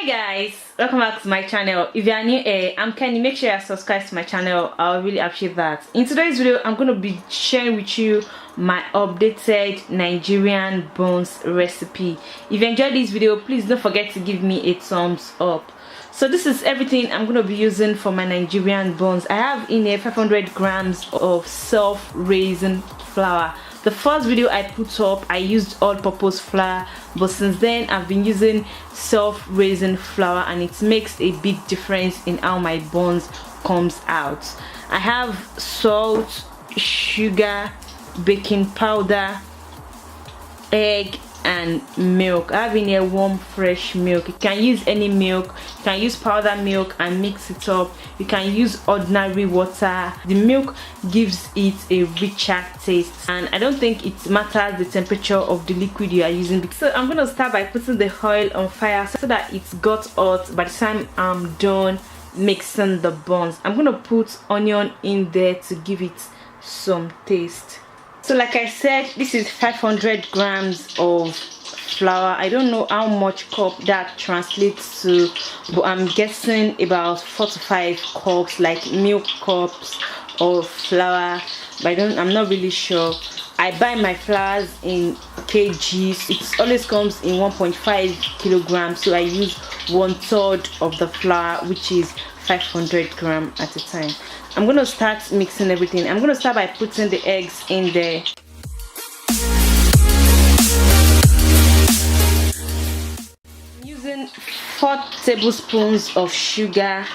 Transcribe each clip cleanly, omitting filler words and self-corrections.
Hi guys, welcome back to my channel. If you are new here, I'm Kenny. Make sure you subscribe to my channel. I'll really appreciate that. In today's video, I'm going to be sharing with you my updated Nigerian buns recipe. If you enjoyed this video, please don't forget to give me a thumbs up. So this is everything I'm going to be using for my Nigerian buns. I have in here 500 grams of self-raising flour. The first video I put up, I used all-purpose flour, but since then I've been using self-raising flour, and it makes a big difference in how my buns comes out. I have salt, sugar, baking powder, egg, and milk. I have in here warm fresh milk. You can use any milk. You can use powder milk and mix it up. You can use ordinary water. The milk gives it a richer taste, and I don't think it matters the temperature of the liquid you are using. So I'm going to start by putting the oil on fire so that it's got hot. By the time I'm done mixing the buns, I'm going to put onion in there to give it some taste. So like I said, this is 500 grams of flour. I don't know how much cup that translates to, but I'm guessing about 4 to 5 cups, like milk cups of flour, but I'm not really sure. I buy my flours in kgs. It always comes in 1.5 kilograms, so I use 1/3 of the flour, which is 500 grams at a time. I'm going to start mixing everything. I'm going to start by putting the eggs in there. I'm using 4 tablespoons of sugar,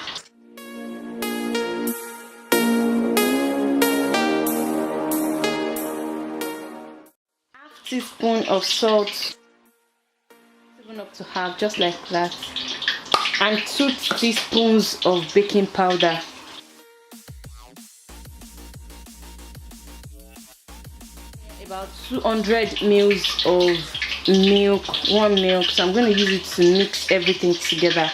half teaspoon of salt, even up to half, just like that, and 2 teaspoons of baking powder. About 200 mils of milk, warm milk. So I'm going to use it to mix everything together.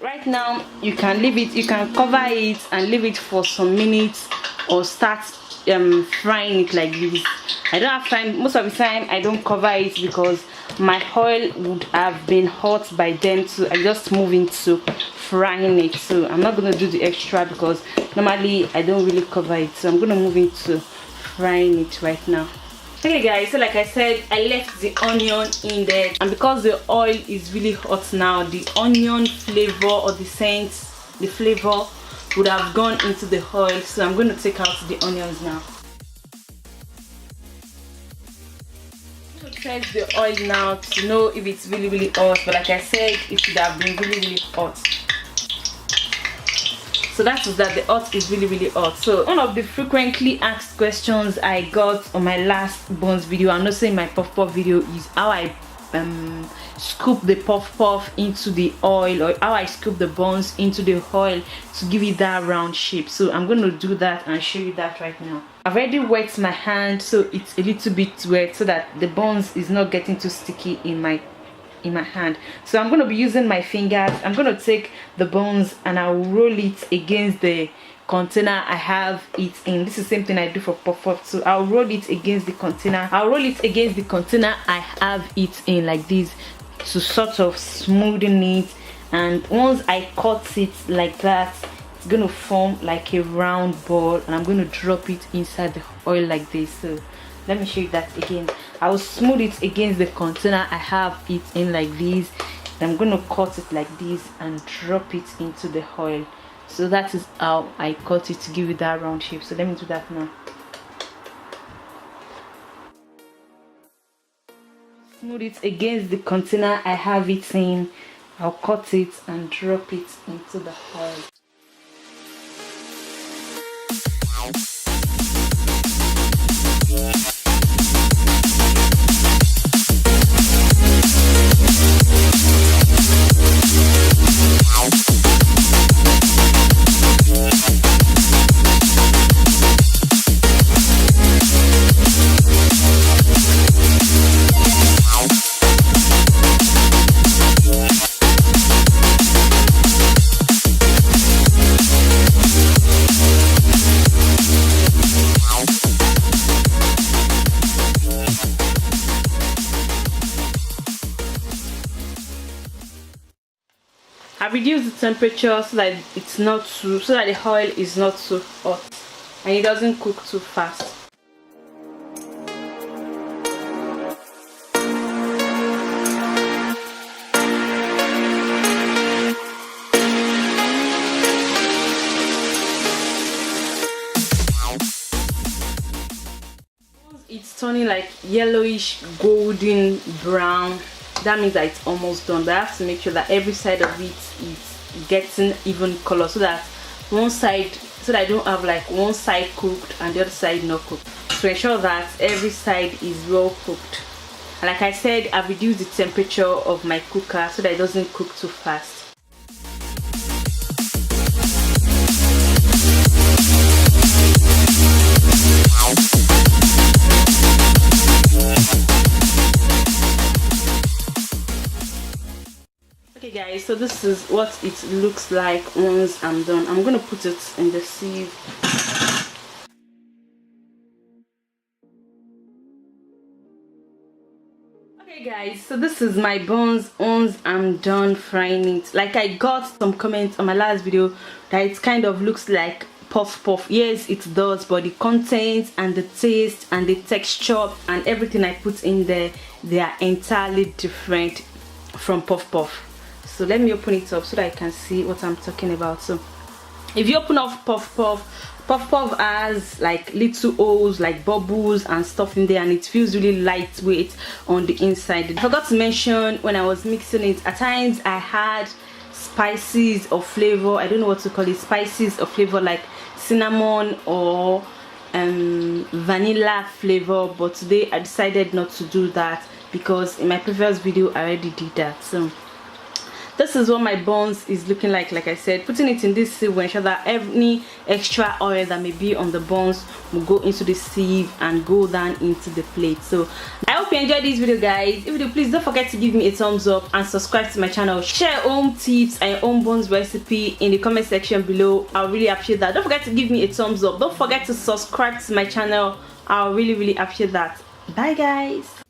Right now you can leave it, you can cover it and leave it for some minutes, or start frying it like this. I don't have time. Most of the time I don't cover it because my oil would have been hot by then, so I just move into frying it. So I'm not going to do the extra because normally I don't really cover it, so I'm going to move into frying it right now. Okay guys, so like I said, I left the onion in there, and because the oil is really hot now, the onion flavor or the scent, the flavor would have gone into the oil. So I'm going to take out the onions now. I'm going to test the oil now to know if it's really hot, but like I said, it should have been really hot. So that is that the hot is really hot. So one of the frequently asked questions I got on my last buns video, I'm not saying my puff puff video, is how I scoop the puff puff into the oil, or how I scoop the buns into the oil to give it that round shape. So I'm going to do that and show you that right now. I've already wet my hand, so it's a little bit wet so that the buns is not getting too sticky in my hand. So I'm going to be using my fingers. I'm going to take the buns and I'll roll it against the container I have it in. This is the same thing I do for puff-puff. So I'll roll it against the container. I'll roll it against the container I have it in like this to sort of smoothen it. And once I cut it like that, it's going to form like a round ball, and I'm going to drop it inside the oil like this. So let me show you that again. I will smooth it against the container I have it in like this. I'm going to cut it like this and drop it into the oil. So that is how I cut it to give it that round shape. So let me do that now. Smooth it against the container I have it in. I'll cut it and drop it into the oil. I reduced the temperature so that it's not too, so that the oil is not too hot and it doesn't cook too fast. It's turning like yellowish golden brown. That means that it's almost done, but I have to make sure that every side of it is getting even color, so that one side, so that I don't have like one side cooked and the other side not cooked, to ensure that every side is well cooked. And like I said, I've reduced the temperature of my cooker so that it doesn't cook too fast. Okay guys, so this is what it looks like once I'm done. I'm gonna put it in the sieve. Okay guys, so this is my buns once I'm done frying it. Like, I got some comments on my last video that it kind of looks like puff puff. Yes, it does, but the content and the taste and the texture and everything I put in there, they are entirely different from puff puff. So let me open it up so that I can see what I'm talking about. So if you open up puff puff has like little holes, like bubbles and stuff in there, and it feels really lightweight on the inside. I forgot to mention when I was mixing it, at times I had spices of flavor, I don't know what to call it, spices of flavor like cinnamon or vanilla flavor, but today I decided not to do that because in my previous video I already did that. So this is what my buns is looking like. Like I said, putting it in this sieve will ensure that any extra oil that may be on the buns will go into the sieve and go down into the plate. So I hope you enjoyed this video guys. If you do, please don't forget to give me a thumbs up and subscribe to my channel. Share your own tips and your own buns recipe in the comment section below. I'll really appreciate that. Don't forget to give me a thumbs up. Don't forget to subscribe to my channel. I'll really appreciate that. Bye guys.